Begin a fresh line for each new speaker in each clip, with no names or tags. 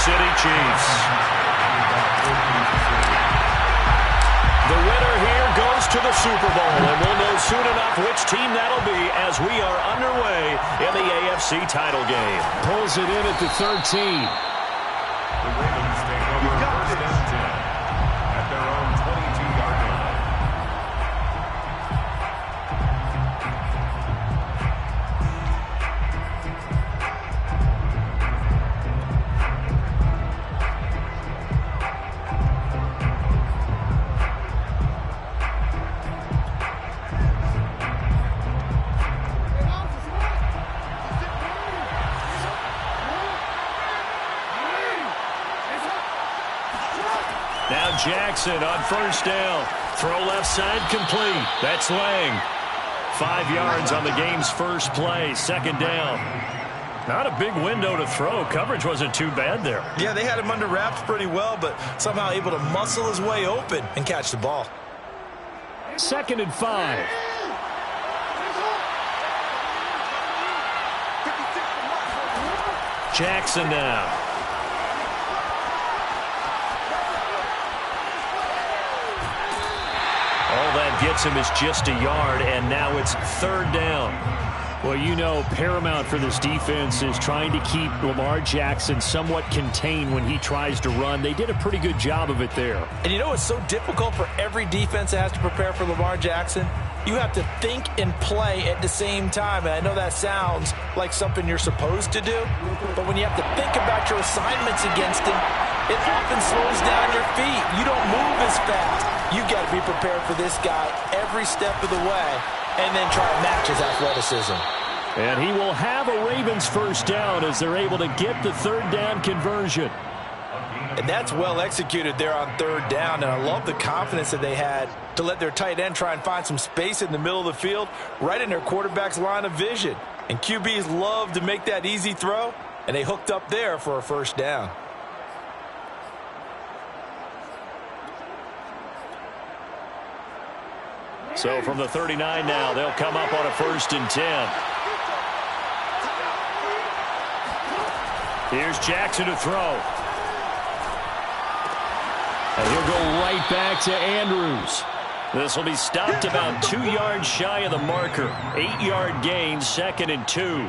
City Chiefs. The winner here goes to the Super Bowl, and we'll know soon enough which team that'll be as we are underway in the AFC title game.
Pulls it in at the 13.
The Ravens take over first and 10 at their own 22-yard line.
Now Jackson on first down. Throw left side complete. That's Lang. 5 yards on the game's first play. Second down. Not a big window to throw. Coverage wasn't too bad there.
Yeah, they had him under wraps pretty well, but somehow able to muscle his way open and catch the ball.
2nd and 5.
Jackson now. All that gets him is just a yard, and now it's 3rd down.
Well, you know, paramount for this defense is trying to keep Lamar Jackson somewhat contained when he tries to run. They did a pretty good job of it there.
And you know it's so difficult for every defense that has to prepare for Lamar Jackson? You have to think and play at the same time. And I know that sounds like something you're supposed to do, but when you have to think about your assignments against him, it often slows down your feet. You don't move as fast. You've got to be prepared for this guy every step of the way and then try to match his athleticism.
And he will have a Ravens first down as they're able to get the 3rd down conversion.
And that's well executed there on 3rd down, and I love the confidence that they had to let their tight end try and find some space in the middle of the field, right in their quarterback's line of vision. And QBs love to make that easy throw, and they hooked up there for a first down.
So from the 39 now, they'll come up on a 1st and 10. Here's Jackson to throw.
And he'll go right back to Andrews.
This will be stopped about 2 yards shy of the marker. 8-yard gain, 2nd and 2.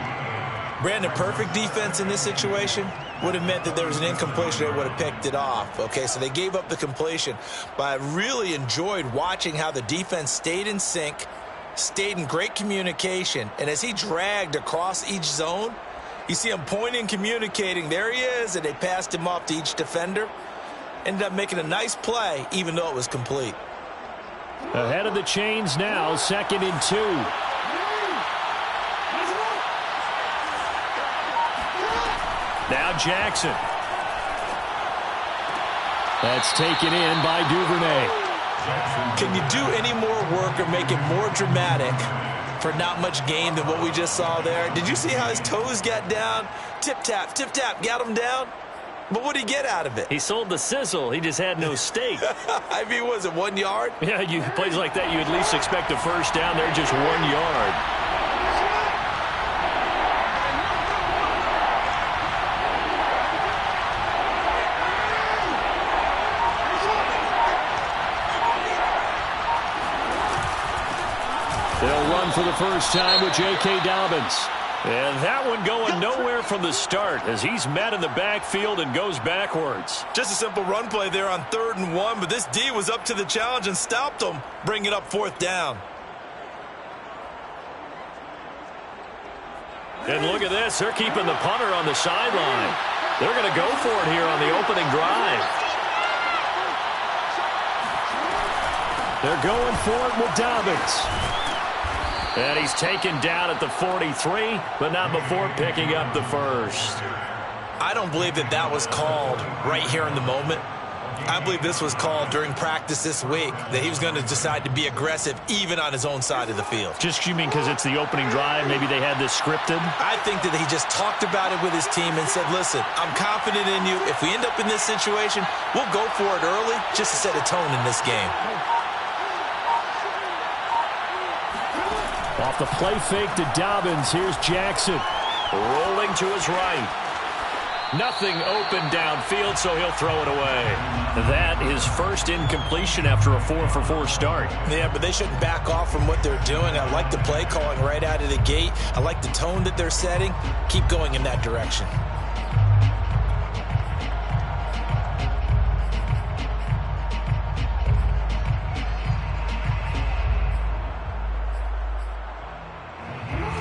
Brandon, perfect defense in this situation would have meant that there was an incompletion. They would have picked it off. Okay, so they gave up the completion. But I really enjoyed watching how the defense stayed in sync, stayed in great communication. And as he dragged across each zone, you see him pointing, communicating. There he is, and they passed him off to each defender. Ended up making a nice play, even though it was complete.
Ahead of the chains now, 2nd and 2.
Now Jackson.
That's taken in by Duvernay.
Can you do any more work or make it more dramatic for not much gain than what we just saw there? Did you see how his toes got down? Tip-tap, got him down. But what did he get out of it?
He sold the sizzle. He just had no steak.
I mean, was it 1 yard?
Yeah, plays like that, you at least expect a first down. They're just 1 yard.
They'll run for the first time with J.K. Dobbins.
And that one going nowhere from the start as he's met in the backfield and goes backwards.
Just a simple run play there on 3rd and 1, but this D was up to the challenge and stopped him, bringing it up 4th down.
And look at this. They're keeping the punter on the sideline. They're going to go for it here on the opening drive.
They're going for it with Dobbins.
And he's taken down at the 43, but not before picking up the first.
I don't believe that was called right here in the moment. I believe this was called during practice this week, that he was going to decide to be aggressive even on his own side of the field.
Just you mean because it's the opening drive? Maybe they had this scripted?
I think that he just talked about it with his team and said, listen, I'm confident in you. If we end up in this situation, we'll go for it early just to set a tone in this game.
Off the play fake to Dobbins, here's Jackson.
Rolling to his right.
Nothing open downfield, so he'll throw it away. That is first incompletion after a 4-for-4 start.
Yeah, but they shouldn't back off from what they're doing. I like the play calling right out of the gate. I like the tone that they're setting. Keep going in that direction.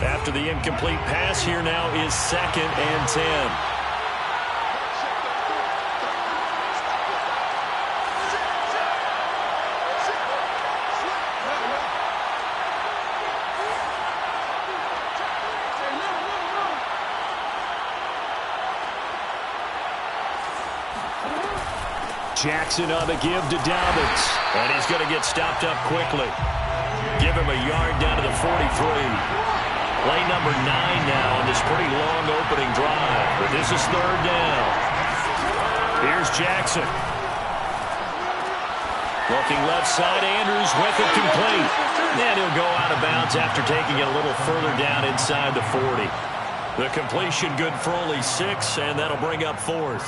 After the incomplete pass, here now is 2nd and 10. Jackson on the give to Dobbins. And he's going to get stopped up quickly. Give him a yard down to the 43. Play number 9 now on this pretty long opening drive. But this is 3rd down. Here's Jackson. Looking left side, Andrews with it complete. And he'll go out of bounds after taking it a little further down inside the 40. The completion good for only 6, and that'll bring up 4th.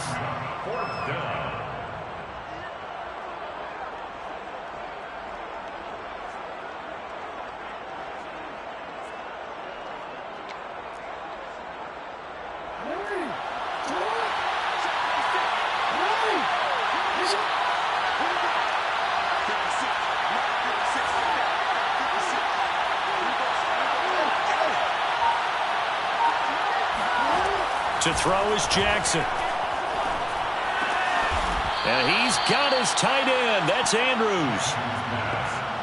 To throw is Jackson. And he's got his tight end. That's Andrews.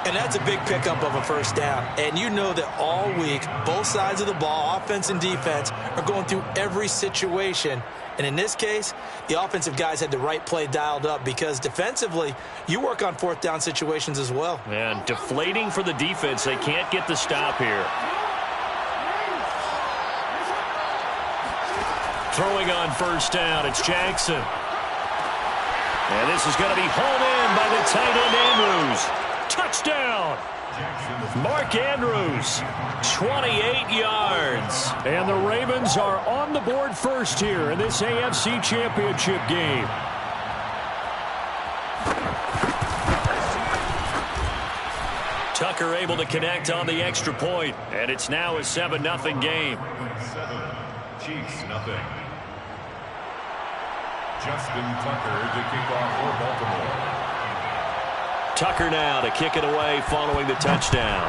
And that's a big pickup of a first down. And you know that all week, both sides of the ball, offense and defense, are going through every situation. And in this case, the offensive guys had the right play dialed up because defensively, you work on 4th down situations as well.
And deflating for the defense. They can't get the stop here. Throwing on first down, it's Jackson. And this is going to be hauled in by the tight end Andrews. Touchdown! Mark Andrews, 28 yards. And the Ravens are on the board first here in this AFC Championship game. Tucker able to connect on the extra point, and it's now a 7-0 game.
7, Chiefs, nothing. Justin Tucker to kick off for Baltimore.
Tucker now to kick it away following the touchdown.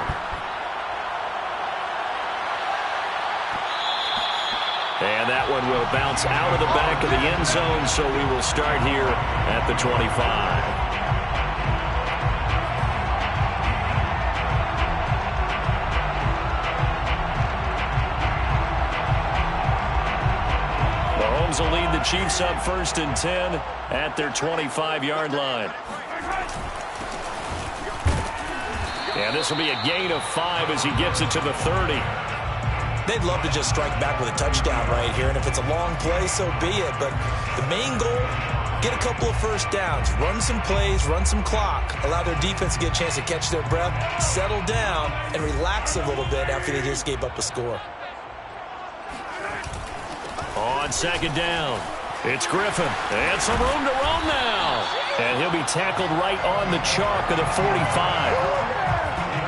And that one will bounce out of the back of the end zone, so we will start here at the 25. Mahomes will lead the Chiefs up 1st and 10 at their 25-yard line. And this will be a gain of 5 as he gets it to the 30.
They'd love to just strike back with a touchdown right here, and if it's a long play, so be it. But the main goal, get a couple of first downs, run some plays, run some clock, allow their defense to get a chance to catch their breath, settle down, and relax a little bit after they just gave up a score.
On 2nd down, it's Griffin. And some room to roam now. And he'll be tackled right on the chalk of the 45.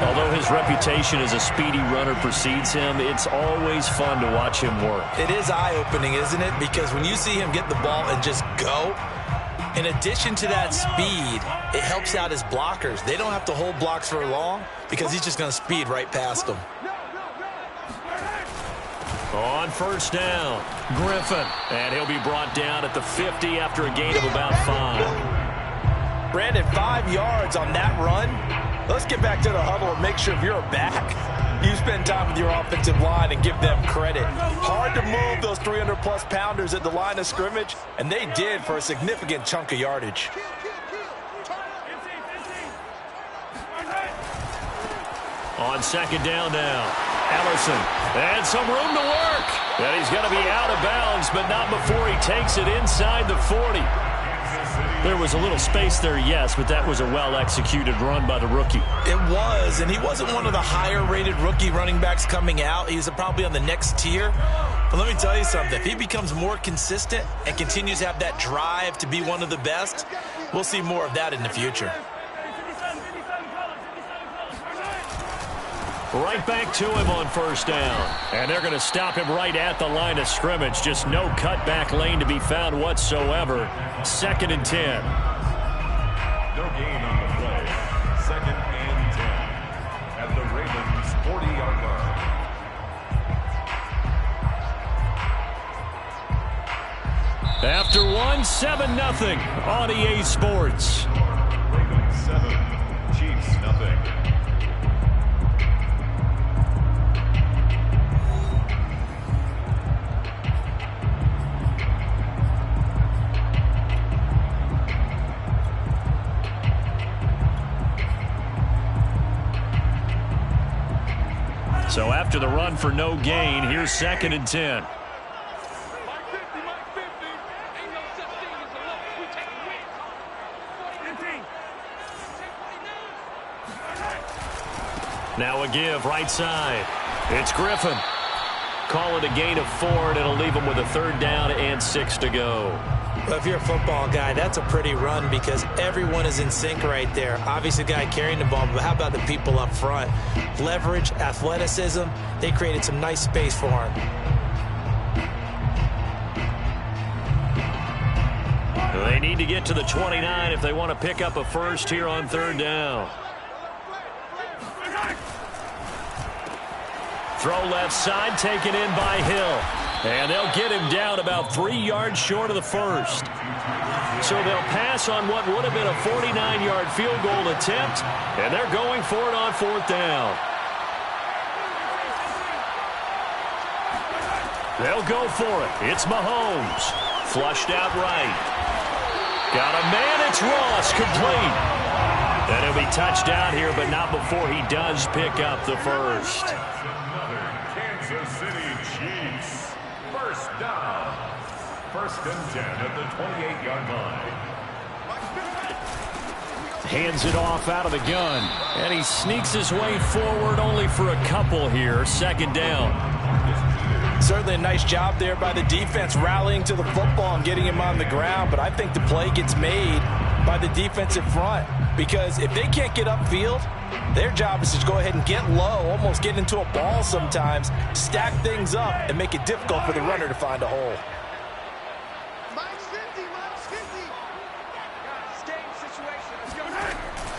Although his reputation as a speedy runner precedes him, it's always fun to watch him work.
It is eye-opening, isn't it? Because when you see him get the ball and just go, in addition to that speed, it helps out his blockers. They don't have to hold blocks for long because he's just going to speed right past them.
On first down, Griffin. And he'll be brought down at the 50 after a gain of about 5.
Brandon, 5 yards on that run. Let's get back to the huddle and make sure if you're back, you spend time with your offensive line and give them credit. Hard to move those 300-plus pounders at the line of scrimmage, and they did for a significant chunk of yardage.
On 2nd down now, Ellison. And some room to work. And he's going to be out of bounds, but not before he takes it inside the 40. There was a little space there, yes, but that was a well-executed run by the rookie.
It was, and he wasn't one of the higher-rated rookie running backs coming out. He's probably on the next tier. But let me tell you something. If he becomes more consistent and continues to have that drive to be one of the best, we'll see more of that in the future.
Right back to him on first down. And they're going to stop him right at the line of scrimmage. Just no cutback lane to be found whatsoever. 2nd and 10.
No gain on the play. 2nd and 10. At the Ravens' 40-yard line.
After 7-0 on EA Sports.
Ravens 7, Chiefs nothing.
So after the run for no gain, here's 2nd and 10. Now a give right side. It's Griffin. Call it a gain of 4, and it'll leave him with a 3rd down and 6 to go.
Well, if you're a football guy, that's a pretty run because everyone is in sync right there. Obviously, the guy carrying the ball, but how about the people up front? Leverage, athleticism, they created some nice space for him.
They need to get to the 29 if they want to pick up a first here on 3rd down. Throw left side, taken in by Hill. And they'll get him down about 3 yards short of the first. So they'll pass on what would have been a 49-yard field goal attempt, and they're going for it on 4th down. They'll go for it. It's Mahomes. Flushed out right. Got a man, it's Ross, complete. And he'll be touched out here, but not before he does pick up the first.
Kansas City Chiefs. First down. 1st and 10 at the 28-yard line.
Hands it off out of the gun. And he sneaks his way forward only for a couple here. 2nd down.
Certainly a nice job there by the defense rallying to the football and getting him on the ground. But I think the play gets made by the defensive front because if they can't get upfield, their job is to go ahead and get low, almost get into a ball sometimes, stack things up, and make it difficult for the runner to find a hole.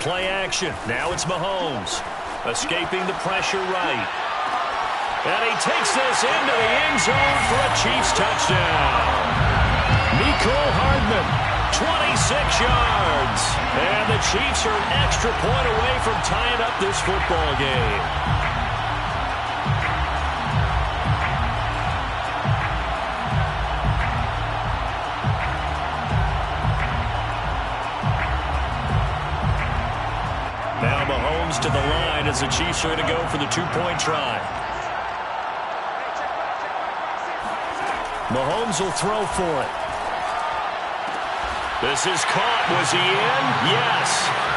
Play action. Now it's Mahomes. Escaping the pressure right. And he takes this into the end zone for a Chiefs touchdown. Mecole Hardman, 26 yards. And the Chiefs are an extra point away from tying up this football game. Now Mahomes to the line as the Chiefs are going to go for the 2-point try. Mahomes will throw for it. This is caught. Was he in? Yes.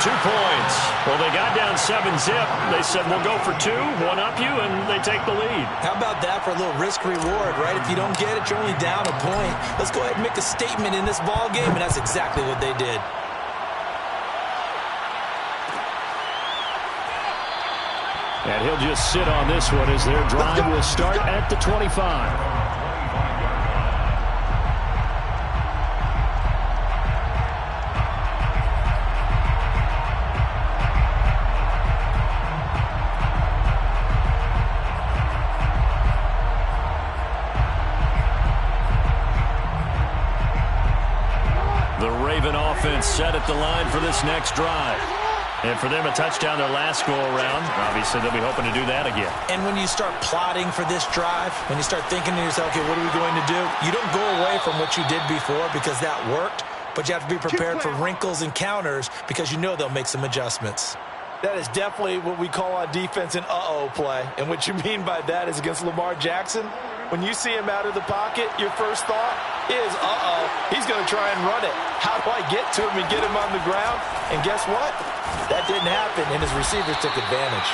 2 points. Well, they got down 7-zip. They said, we'll go for 2, one up you, and they take the lead.
How about that for a little risk-reward, right? If you don't get it, you're only down a point. Let's go ahead and make a statement in this ball game, and that's exactly what they did.
And he'll just sit on this one as their drive will start at the 25. The Raven offense set at the line for this next drive. And for them, a touchdown their last go-around. Obviously, they'll be hoping to do that again.
And when you start plotting for this drive, when you start thinking to yourself, okay, what are we going to do? You don't go away from what you did before because that worked, but you have to be prepared for wrinkles and counters because you know they'll make some adjustments. That is definitely what we call on defense an uh-oh play. And what you mean by that is against Lamar Jackson, when you see him out of the pocket, your first thought is, uh-oh, he's going to try and run it. How do I get to him and get him on the ground? And guess what? That didn't happen, and his receivers took advantage.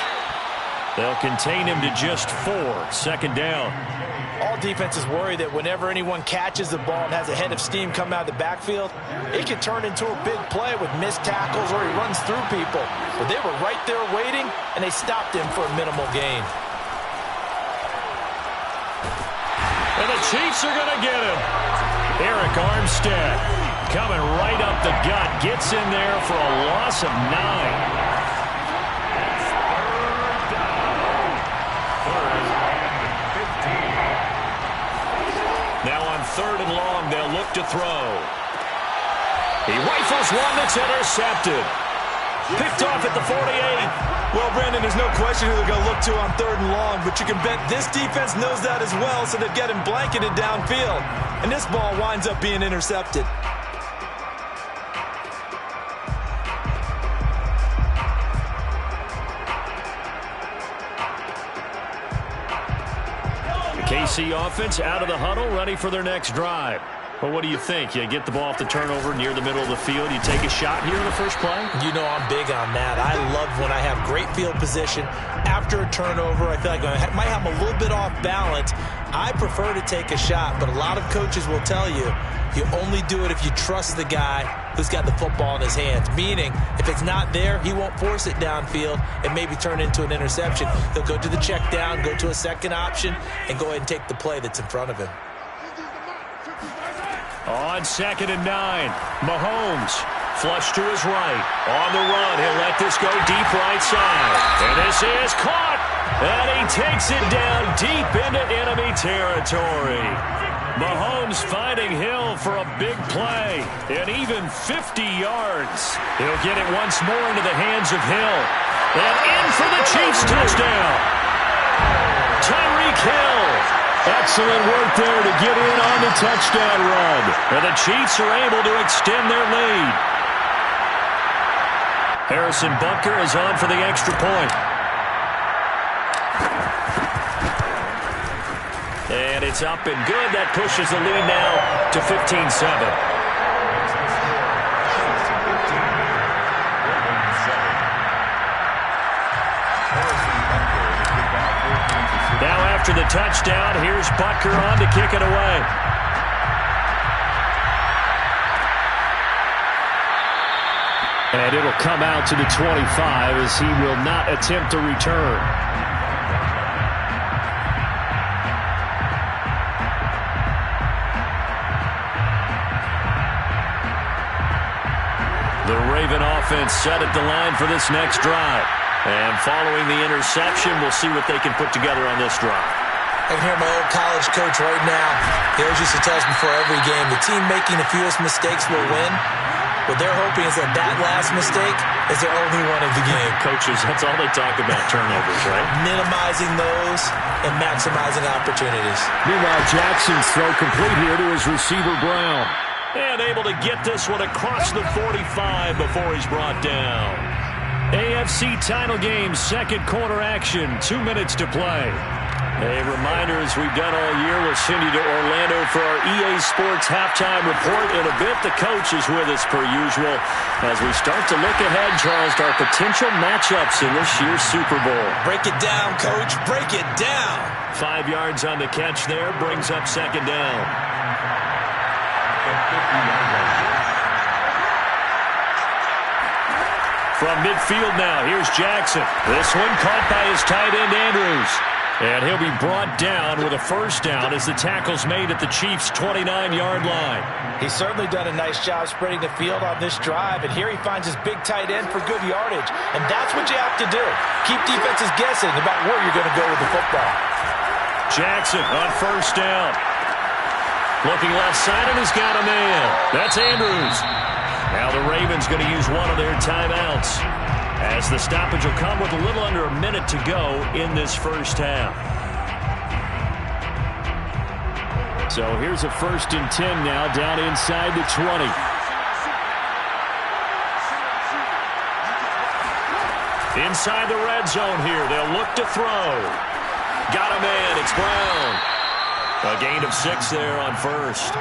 They'll contain him to just 4. Second down.
All defenses worry that whenever anyone catches the ball and has a head of steam come out of the backfield, it can turn into a big play with missed tackles or he runs through people. But they were right there waiting, and they stopped him for a minimal gain.
And the Chiefs are going to get him. Eric Armstead coming right up the gut. Gets in there for a loss of 9. Now on 3rd and long, they'll look to throw. He rifles one that's intercepted. Picked off at the 48.
Well, Brandon, there's no question who they're going to look to on 3rd and long, but you can bet this defense knows that as well, so they've got him blanketed downfield. And this ball winds up being intercepted.
KC offense out of the huddle, ready for their next drive. Well, what do you think? You get the ball off the turnover near the middle of the field. You take a shot here in the first play?
You know I'm big on that. I love when I have great field position. After a turnover, I feel like I might have a little bit off balance. I prefer to take a shot, but a lot of coaches will tell you only do it if you trust the guy who's got the football in his hands. Meaning, if it's not there, he won't force it downfield and maybe turn into an interception. He'll go to the check down, go to a second option, and go ahead and take the play that's in front of him.
On 2nd and 9, Mahomes flush to his right. On the run, he'll let this go deep right side. And this is caught. And he takes it down deep into enemy territory. Mahomes finding Hill for a big play. And even 50 yards. He'll get it once more into the hands of Hill. And in for the Chiefs touchdown. Tyreek Hill. Excellent work there to get in on the touchdown run. And the Chiefs are able to extend their lead. Harrison Butker is on for the extra point. And it's up and good. That pushes the lead now to 15-7. Now after the touchdown, here's Butker on to kick it away. And it'll come out to the 25 as he will not attempt to return. The Raven offense set at the line for this next drive. And following the interception, we'll see what they can put together on this drive.
I can hear my old college coach right now. He always used to tell us before every game, the team making the fewest mistakes will win. What they're hoping is that last mistake is their only one of the game.
Coaches, that's all they talk about, turnovers, right?
Minimizing those and maximizing opportunities.
Meanwhile, Jackson's throw complete here to his receiver, Brown. And able to get this one across the 45 before he's brought down. AFC title game, second quarter action, 2 minutes to play. A reminder, as we've done all year, we'll send you to Orlando for our EA Sports halftime report. In a bit, the coach is with us per usual as we start to look ahead, Charles, to our potential matchups in this year's Super Bowl.
Break it down, Coach. Break it down.
5 yards on the catch there, brings up second down. From midfield now, here's Jackson. This one caught by his tight end, Andrews. And he'll be brought down with a first down as the tackle's made at the Chiefs' 29-yard line.
He's certainly done a nice job spreading the field on this drive, and here he finds his big tight end for good yardage. And that's what you have to do. Keep defenses guessing about where you're going to go with the football.
Jackson on first down. Looking left side, and he's got a man. That's Andrews. Now the Ravens going to use one of their timeouts, as the stoppage will come with a little under a minute to go in this first half. So here's a 1st and 10 now, down inside the 20. Inside the red zone here, they'll look to throw. Got a man, it's Brown. A gain of 6 there on first.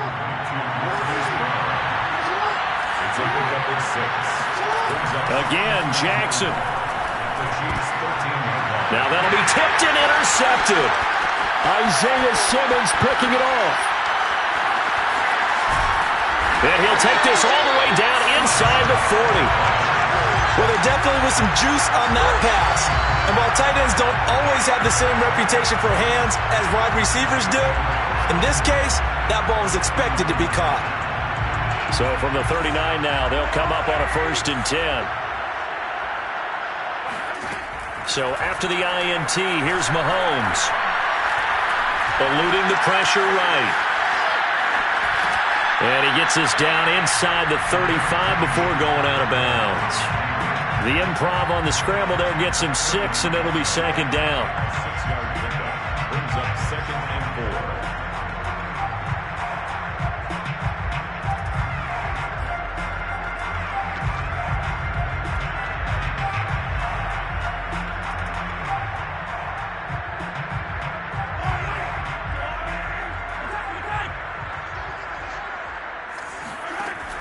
Again, Jackson. Now that'll be tipped and intercepted.
Isaiah Simmons picking it off.
And he'll take this all the way down inside the 40.
Well, there definitely was some juice on that pass. And while tight ends don't always have the same reputation for hands as wide receivers do, in this case, that ball was expected to be caught.
So from the 39 now, they'll come up on a 1st and 10. So after the INT, here's Mahomes. Eluding the pressure right. And he gets us down inside the 35 before going out of bounds. The improv on the scramble there gets him 6, and it'll be 2nd down.
6-yard pickup brings up 2nd and 4.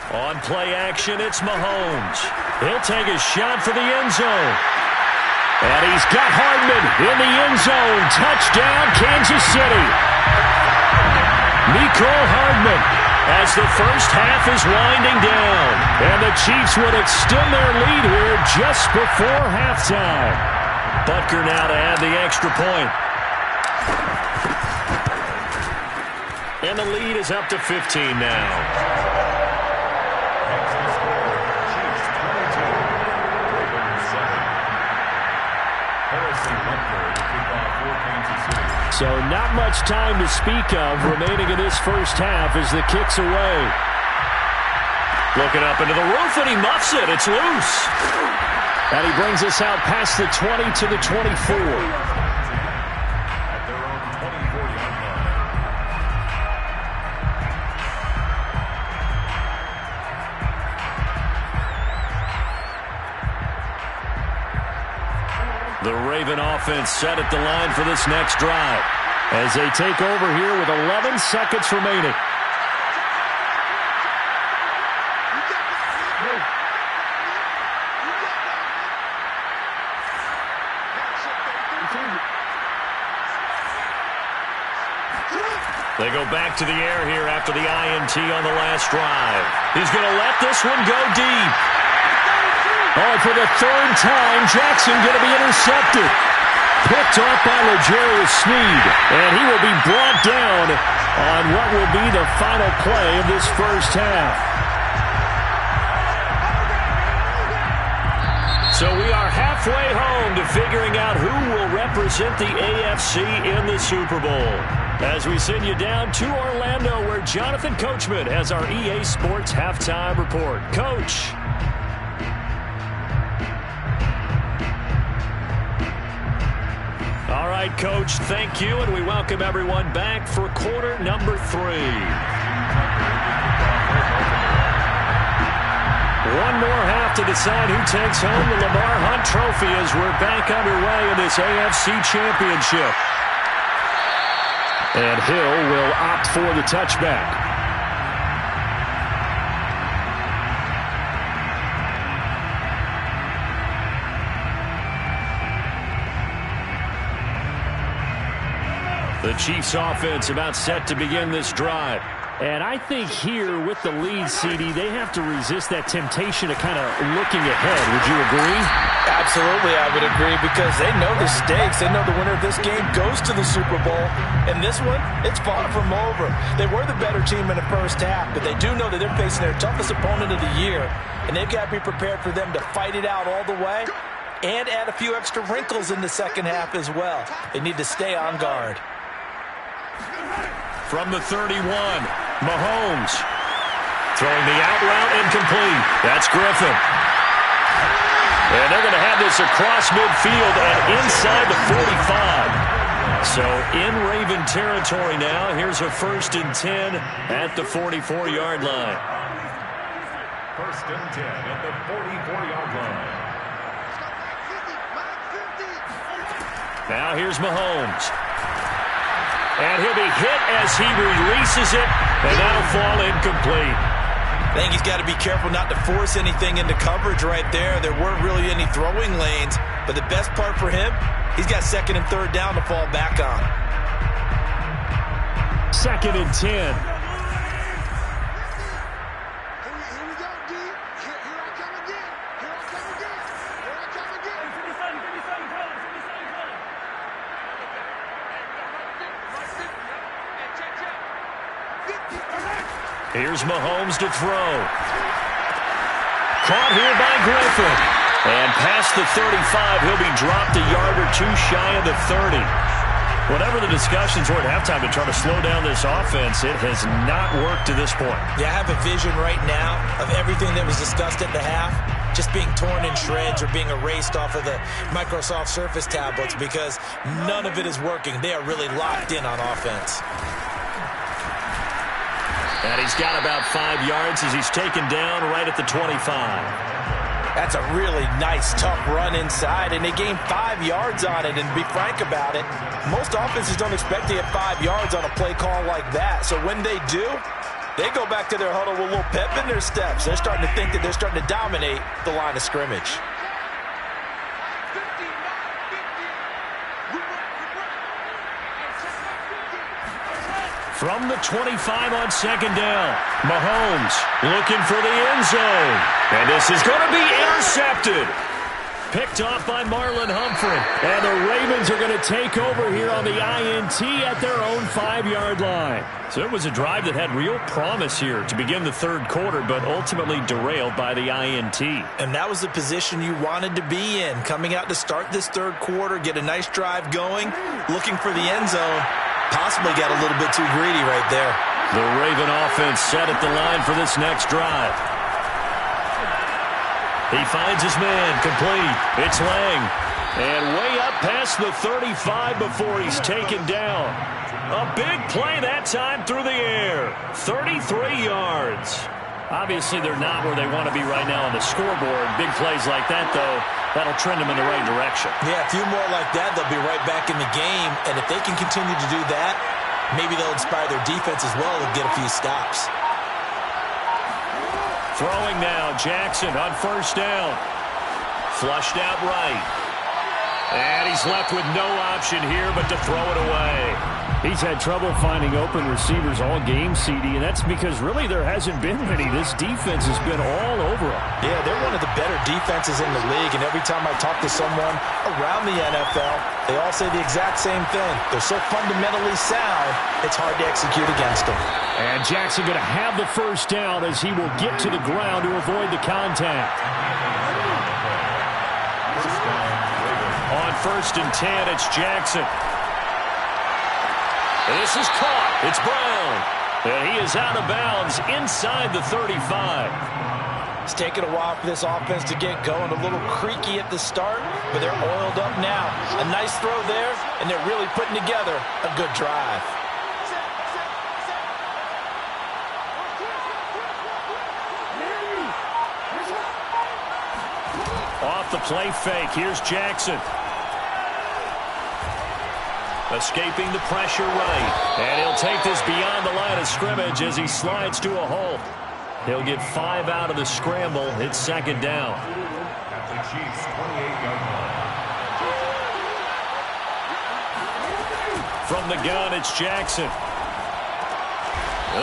On play action, it's Mahomes. He'll take a shot for the end zone. And he's got Hardman in the end zone. Touchdown, Kansas City. Mecole Hardman as the first half is winding down. And the Chiefs would extend their lead here just before halftime. Butker now to add the extra point. And the lead is up to 15 now. So not much time to speak of remaining in this first half as the kick's away. Looking up into the roof, and he muffs it. It's loose. And he brings us out past the 20 to the 24.
At their own 24-yard line.
The Raven offense set at the line for this next drive as they take over here with 11 seconds remaining. They go back to the air here after the INT on the last drive. He's going to let this one go deep. Oh, for the 3rd time, Jackson going to be intercepted. Picked off by L'Jarius Sneed. And he will be brought down on what will be the final play of this first half. So we are halfway home to figuring out who will represent the AFC in the Super Bowl. As we send you down to Orlando, where Jonathan Coachman has our EA Sports Halftime Report. Coach. All right, Coach, thank you, and we welcome everyone back for quarter number 3. One more half to decide who takes home the Lamar Hunt Trophy as we're back underway in this AFC Championship. And Hill will opt for the touchback. The Chiefs offense about set to begin this drive. And I think here with the lead, CD, they have to resist that temptation of kind of looking ahead. Would you agree?
Absolutely, I would agree, because they know the stakes. They know the winner of this game goes to the Super Bowl. And this one, it's far from over. They were the better team in the first half, but they do know that they're facing their toughest opponent of the year. And they've got to be prepared for them to fight it out all the way and add a few extra wrinkles in the second half as well. They need to stay on guard.
From the 31, Mahomes throwing the out route incomplete. That's Griffin. And they're going to have this across midfield and inside the 45. So in Raven territory now. Here's a 1st and 10 at the 44-yard line.
1st and 10 at the 44-yard line.
Now here's Mahomes. And he'll be hit as he releases it, and that'll fall incomplete.
I think he's got to be careful not to force anything into coverage right there. There weren't really any throwing lanes, but the best part for him, he's got second and third down to fall back on.
2nd and 10. Here's Mahomes to throw. Caught here by Griffin. And past the 35, he'll be dropped a yard or two shy of the 30. Whatever the discussions were at halftime to try to slow down this offense, it has not worked to this point.
Yeah, I have a vision right now of everything that was discussed at the half just being torn in shreds or being erased off of the Microsoft Surface tablets because none of it is working. They are really locked in on offense.
And he's got about 5 yards as he's taken down right at the 25.
That's a really nice, tough run inside, and they gained 5 yards on it. And to be frank about it, most offenses don't expect to get 5 yards on a play call like that. So when they do, they go back to their huddle with a little pep in their steps. They're starting to think that they're starting to dominate the line of scrimmage.
From the 25 on 2nd down, Mahomes looking for the end zone. And this is going to be intercepted. Picked off by Marlon Humphrey. And the Ravens are going to take over here on the INT at their own 5-yard line. So it was a drive that had real promise here to begin the third quarter, but ultimately derailed by the INT.
And that was the position you wanted to be in, coming out to start this third quarter, get a nice drive going, looking for the end zone. Possibly got a little bit too greedy right there.
The Raven offense set at the line for this next drive. He finds his man, complete. It's Lang. And way up past the 35 before he's taken down. A big play that time through the air. 33 yards. Obviously, they're not where they want to be right now on the scoreboard. Big plays like that, though, that'll trend them in the right direction.
Yeah, a few more like that, they'll be right back in the game. And if they can continue to do that, maybe they'll inspire their defense as well and get a few stops.
Throwing now, Jackson on 1st down. Flushed out right. And he's left with no option here but to throw it away. He's had trouble finding open receivers all game, CD, and that's because really there hasn't been many. This defense has been all over him.
Yeah, they're one of the better defenses in the league, and every time I talk to someone around the NFL, they all say the exact same thing. They're so fundamentally sound, it's hard to execute against them.
And Jackson going to have the 1st down as he will get to the ground to avoid the contact. On 1st and 10, it's Jackson. This is caught. It's Brown. And he is out of bounds inside the 35.
It's taken a while for this offense to get going. A little creaky at the start, but they're oiled up now. A nice throw there, and they're really putting together a good drive.
Off the play fake, here's Jackson. Escaping the pressure right. And he'll take this beyond the line of scrimmage as he slides to a halt. He'll get 5 out of the scramble. It's 2nd down.
At the Chiefs' 28-yard line.
From the gun, it's Jackson.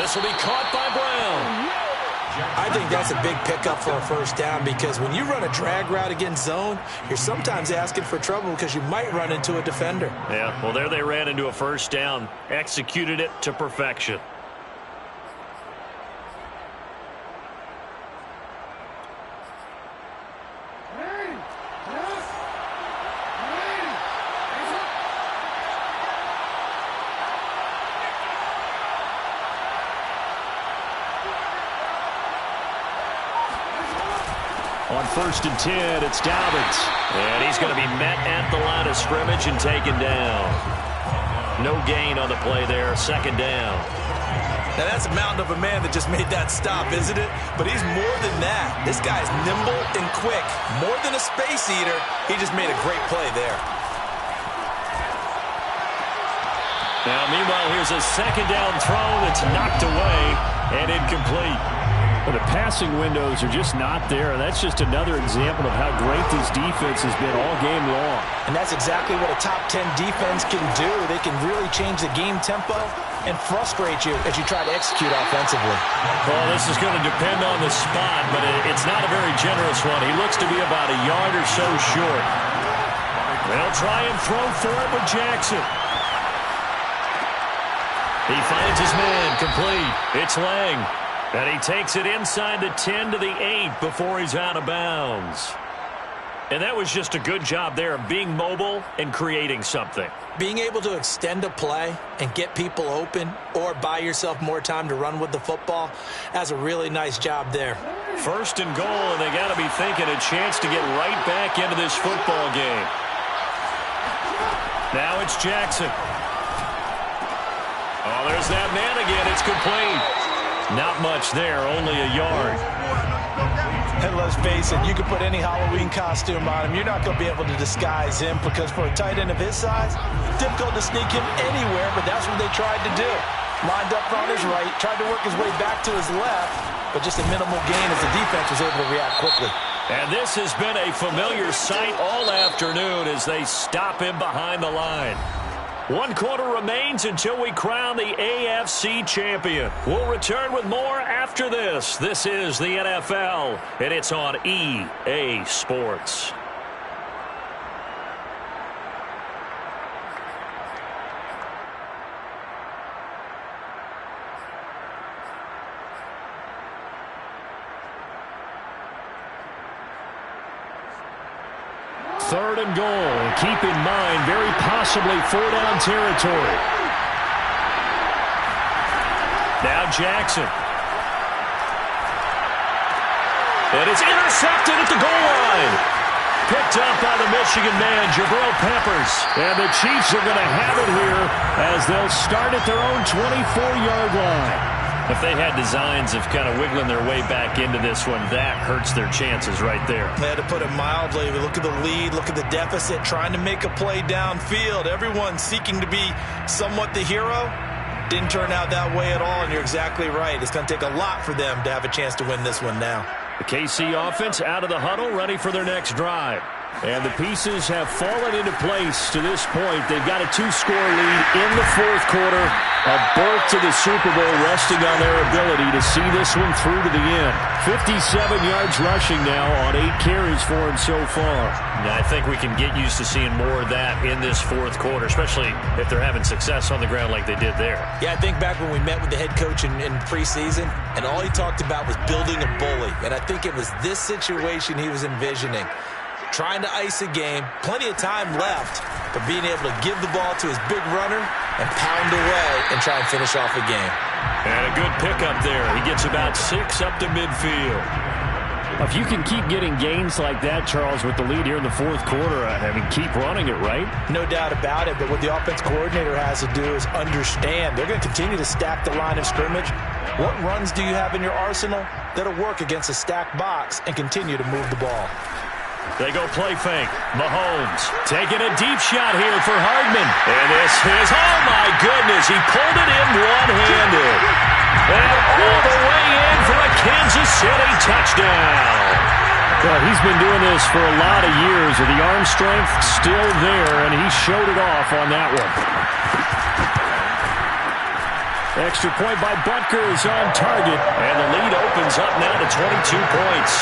This will be caught by Brown.
I think that's a big pickup for a 1st down because when you run a drag route against zone, you're sometimes asking for trouble because you might run into a defender.
Yeah, well, there they ran into a 1st down. Executed it to perfection. On 1st and 10, it's Dobbins. And he's going to be met at the line of scrimmage and taken down. No gain on the play there, 2nd down.
Now, that's a mountain of a man that just made that stop, isn't it? But he's more than that. This guy's nimble and quick. More than a space eater, he just made a great play there.
Now, meanwhile, here's a 2nd down throw that's knocked away and incomplete. Well, the passing windows are just not there. That's just another example of how great this defense has been all game long.
And that's exactly what a top 10 defense can do. They can really change the game tempo and frustrate you as you try to execute offensively.
Well, this is going to depend on the spot, but it's not a very generous one. He looks to be about a yard or so short. They'll try and throw for it with Jackson. He finds his man complete. It's Lang. And he takes it inside the 10 to the 8 before he's out of bounds. And that was just a good job there of being mobile and creating something.
Being able to extend a play and get people open or buy yourself more time to run with the football, that's a really nice job there.
First and goal, and they got to be thinking a chance to get right back into this football game. Now it's Jackson. Oh, there's that man again. It's complete. Not much there, only a yard.
And let's face it, you can put any Halloween costume on him. You're not going to be able to disguise him because for a tight end of his size, difficult to sneak him anywhere, but that's what they tried to do. Lined up on his right, tried to work his way back to his left, but just a minimal gain as the defense was able to react quickly.
And this has been a familiar sight all afternoon as they stop him behind the line. 1 quarter remains until we crown the AFC champion. We'll return with more after this. This is the NFL, and it's on EA Sports. Third and goal. Keep in mind, very possibly 4-down territory. Now Jackson. And it's intercepted at the goal line. Picked up by the Michigan man, Jabril Peppers. And the Chiefs are going to have it here as they'll start at their own 24-yard line. If they had designs of kind of wiggling their way back into this one, that hurts their chances right there.
They had to put it mildly. Look at the lead, look at the deficit, trying to make a play downfield. Everyone seeking to be somewhat the hero. Didn't turn out that way at all, and you're exactly right. It's going to take a lot for them to have a chance to win this one now.
The KC offense out of the huddle, ready for their next drive. And the pieces have fallen into place to this point. They've got a 2-score lead in the fourth quarter. A berth to the Super Bowl resting on their ability to see this one through to the end. 57 yards rushing now on 8 carries for him so far. Yeah, I think we can get used to seeing more of that in this fourth quarter, especially if they're having success on the ground like they did there.
Yeah, I think back when we met with the head coach in preseason, and all he talked about was building a bully. And I think it was this situation he was envisioning. Trying to ice a game, plenty of time left, but being able to give the ball to his big runner and pound away and try and finish off a game.
And a good pickup there. He gets about 6 up to midfield. If you can keep getting gains like that, Charles, with the lead here in the fourth quarter, I mean, keep running it, right?
No doubt about it, but what the offense coordinator has to do is understand. They're going to continue to stack the line of scrimmage. What runs do you have in your arsenal that'll work against a stacked box and continue to move the ball?
They go play fake. Mahomes taking a deep shot here for Hardman. And this is, oh my goodness, he pulled it in one-handed. And all the way in for a Kansas City touchdown. Well, he's been doing this for a lot of years, with the arm strength still there, and he showed it off on that one. Extra point by Butker is on target, and the lead opens up now to 22 points.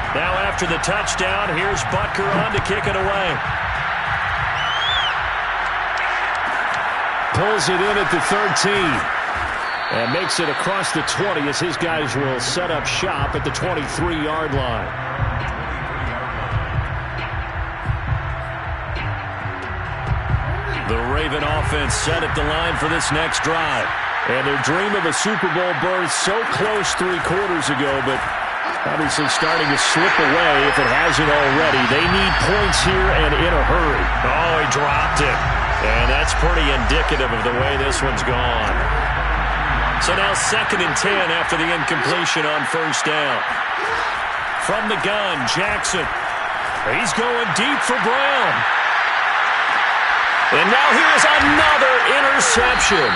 Now after the touchdown, here's Butker on to kick it away. Pulls it in at the 13. And makes it across the 20 as his guys will set up shop at the 23-yard line. The Raven offense set at the line for this next drive. And their dream of a Super Bowl berth so close 3 quarters ago, but obviously starting to slip away if it hasn't already. They need points here and in a hurry. Oh, he dropped it. And that's pretty indicative of the way this one's gone. So now 2nd and 10 after the incompletion on first down. From the gun, Jackson. He's going deep for Brown. And now here's another interception.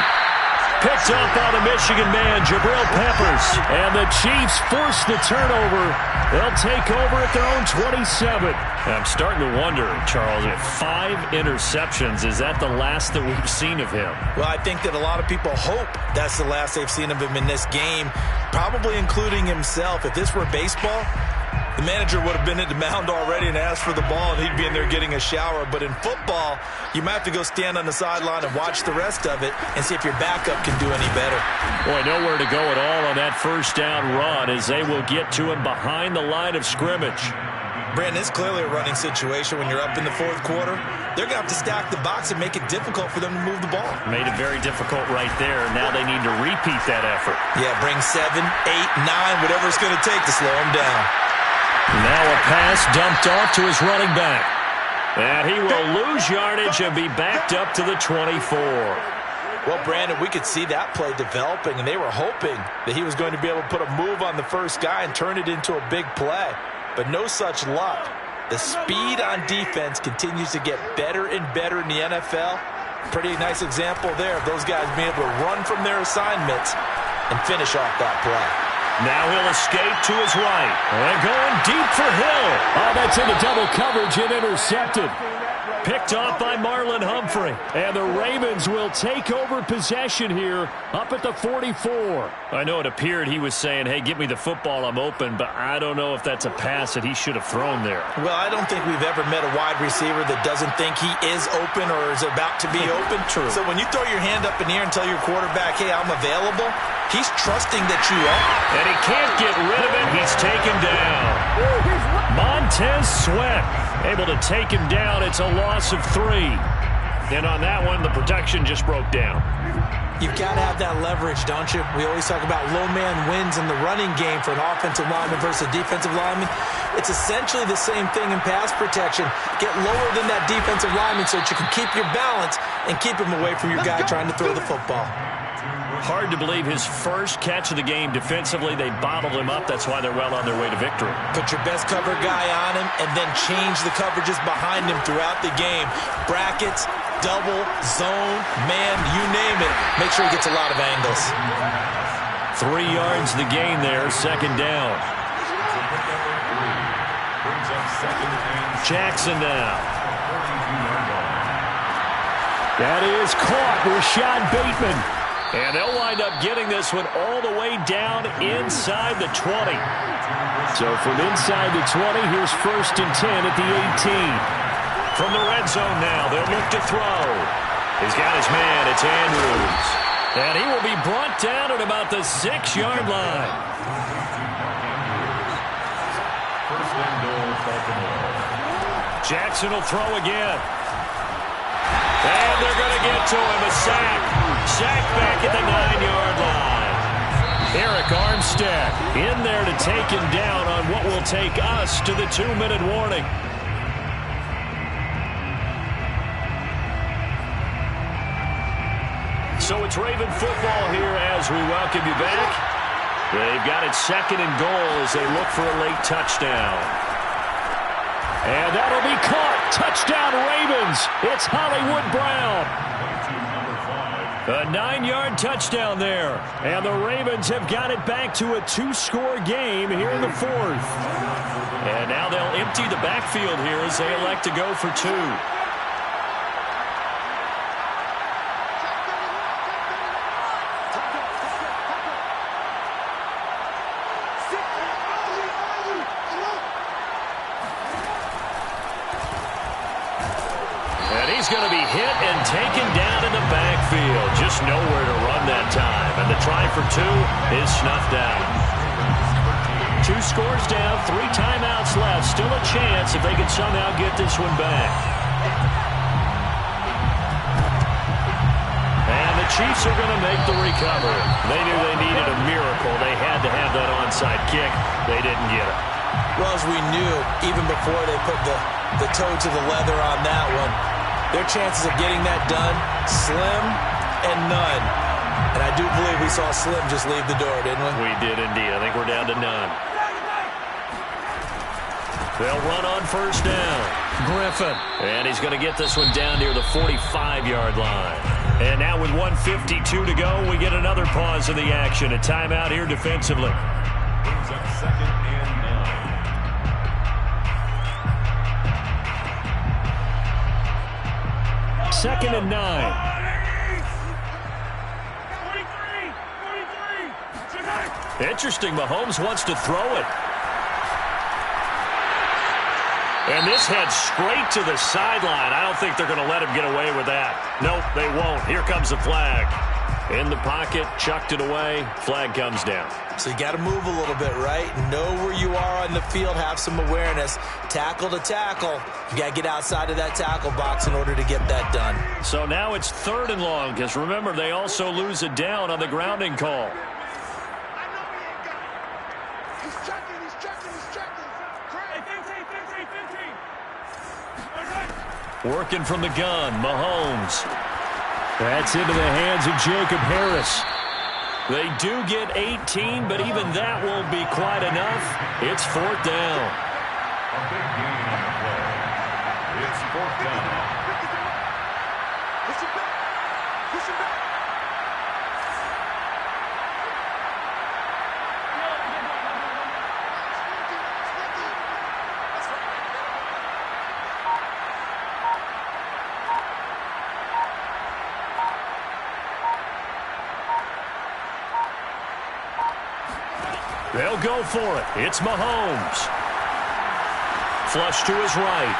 Picked up by the Michigan man, Jabril Peppers. And the Chiefs force the turnover. They'll take over at their own 27. I'm starting to wonder, Charles, if 5 interceptions, is that the last that we've seen of him?
Well, I think that a lot of people hope that's the last they've seen of him in this game, probably including himself. If this were baseball, the manager would have been at the mound already and asked for the ball, and he'd be in there getting a shower. But in football, you might have to go stand on the sideline and watch the rest of it and see if your backup can do any better.
Boy, nowhere to go at all on that first down run as they will get to him behind the line of scrimmage.
Brandon, it's clearly a running situation when you're up in the fourth quarter. They're going to have to stack the box and make it difficult for them to move the ball.
Made it very difficult right there. Now they need to repeat that effort.
Yeah, bring 7, 8, 9, whatever it's going to take to slow them down.
Now a pass dumped off to his running back. And he will lose yardage and be backed up to the 24.
Well, Brandon, we could see that play developing, and they were hoping that he was going to be able to put a move on the first guy and turn it into a big play. But no such luck. The speed on defense continues to get better and better in the NFL. Pretty nice example there of those guys being able to run from their assignments and finish off that play.
Now he'll escape to his right. And going deep for Hill. Oh, that's into double coverage and intercepted. Picked off by Marlon Humphrey. And the Ravens will take over possession here up at the 44. I know it appeared he was saying, hey, give me the football, I'm open, but I don't know if that's a pass that he should have thrown there.
Well, I don't think we've ever met a wide receiver that doesn't think he is open or is about to be open.
True.
So when you throw your hand up in the air and tell your quarterback, hey, I'm available, he's trusting that you are.
And he can't get rid of it. He's taken down. Montez Sweat able to take him down. It's a loss of 3. And on that one, the protection just broke down.
You've got to have that leverage, don't you? We always talk about low man wins in the running game for an offensive lineman versus a defensive lineman. It's essentially the same thing in pass protection. Get lower than that defensive lineman so that you can keep your balance and keep him away from your guy trying to throw the football.
Hard to believe his first catch of the game defensively. They bottled him up. That's why they're well on their way to victory.
Put your best cover guy on him and then change the coverages behind him throughout the game. Brackets, double, zone, man, you name it. Make sure he gets a lot of angles.
3 yards the gain there, second down. Jackson now. That is caught. Rashad Bateman. And they'll wind up getting this one all the way down inside the 20. So from inside the 20, here's 1st and 10 at the 18. From the red zone now, they'll look to throw. He's got his man. It's Andrews. And he will be brought down at about the 6-yard line. Jackson will throw again. And they're going to get to him. A sack. Sack back at the 9-yard line. Eric Armstead in there to take him down on what will take us to the 2-minute warning. So it's Raven football here as we welcome you back. They've got it 2nd and goal as they look for a late touchdown. And that'll be caught. Touchdown Ravens. It's Hollywood Brown. A 9-yard touchdown there. And the Ravens have got it back to a 2-score game here in the 4th. And now they'll empty the backfield here as they elect to go for 2. He's going to be hit and taken down in the backfield. Just nowhere to run that time. And the try for 2 is snuffed out. 2 scores down, 3 timeouts left. Still a chance if they can somehow get this one back. And the Chiefs are going to make the recovery. They knew they needed a miracle. They had to have that onside kick. They didn't get it.
Well, as we knew, even before they put the toe to the leather on that one, their chances of getting that done, slim and none. And I do believe we saw Slim just leave the door, didn't we?
We did indeed. I think we're down to none. They'll run on first down. Griffin. And he's going to get this one down near the 45-yard line. And now with 1:52 to go, we get another pause in the action. A timeout here defensively.
Brings up 2nd and 9.
2nd and 9. Interesting, Mahomes wants to throw it. And this heads straight to the sideline. I don't think they're going to let him get away with that. Nope, they won't. Here comes the flag. In the pocket, chucked it away. Flag comes down.
So you got to move a little bit, right? Know where you are on the field, have some awareness. Tackle to tackle. You got to get outside of that tackle box in order to get that done.
So now it's 3rd and long, because remember, they also lose a down on the grounding call. Working from the gun, Mahomes. That's into the hands of Jacob Harris. They do get 18, but even that won't be quite enough. It's 4th down.
A big gain on the play. It's 4th down.
They'll go for it. It's Mahomes. Flush to his right.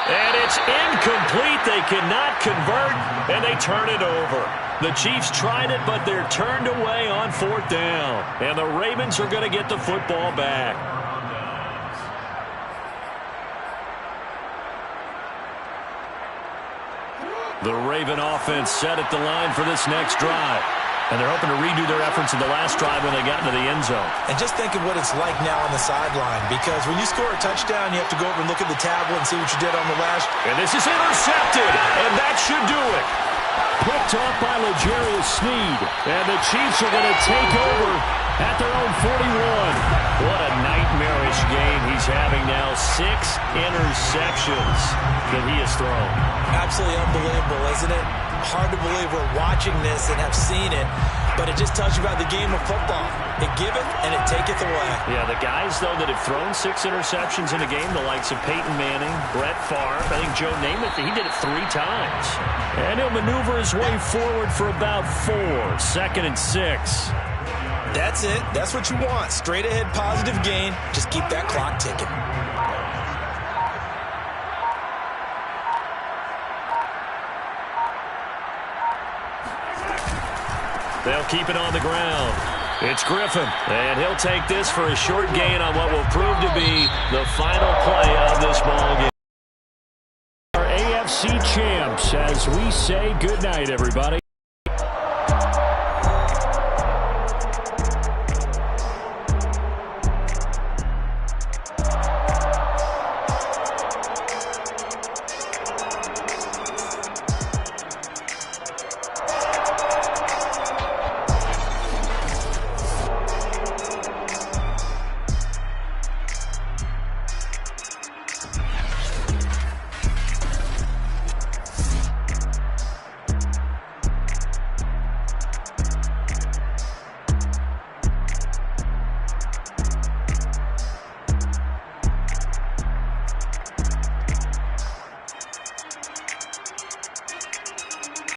And it's incomplete. They cannot convert, and they turn it over. The Chiefs tried it, but they're turned away on 4th down. And the Ravens are going to get the football back. The Raven offense set at the line for this next drive. And they're hoping to redo their efforts in the last drive when they got into the end zone.
And just think of what it's like now on the sideline, because when you score a touchdown, you have to go over and look at the tablet and see what you did on the last.
And this is intercepted, and that should do it. Picked off by L'Jarius Sneed. And the Chiefs are going to take over at their own 41. What a nightmarish game he's having now. 6 interceptions that he has thrown.
Absolutely unbelievable, isn't it? Hard to believe we're watching this and have seen it, but it just tells you about the game of football. It giveth and it taketh away.
Yeah, the guys, though, that have thrown 6 interceptions in a game, the likes of Peyton Manning, Brett Favre, I think Joe Namath, he did it 3 times. And he'll maneuver his way forward for about 4, 2nd and 6.
That's it. That's what you want. Straight ahead, positive gain. Just keep that clock ticking.
They'll keep it on the ground. It's Griffin, and he'll take this for a short gain on what will prove to be the final play of this ball game. Our AFC champs, as we say goodnight, everybody.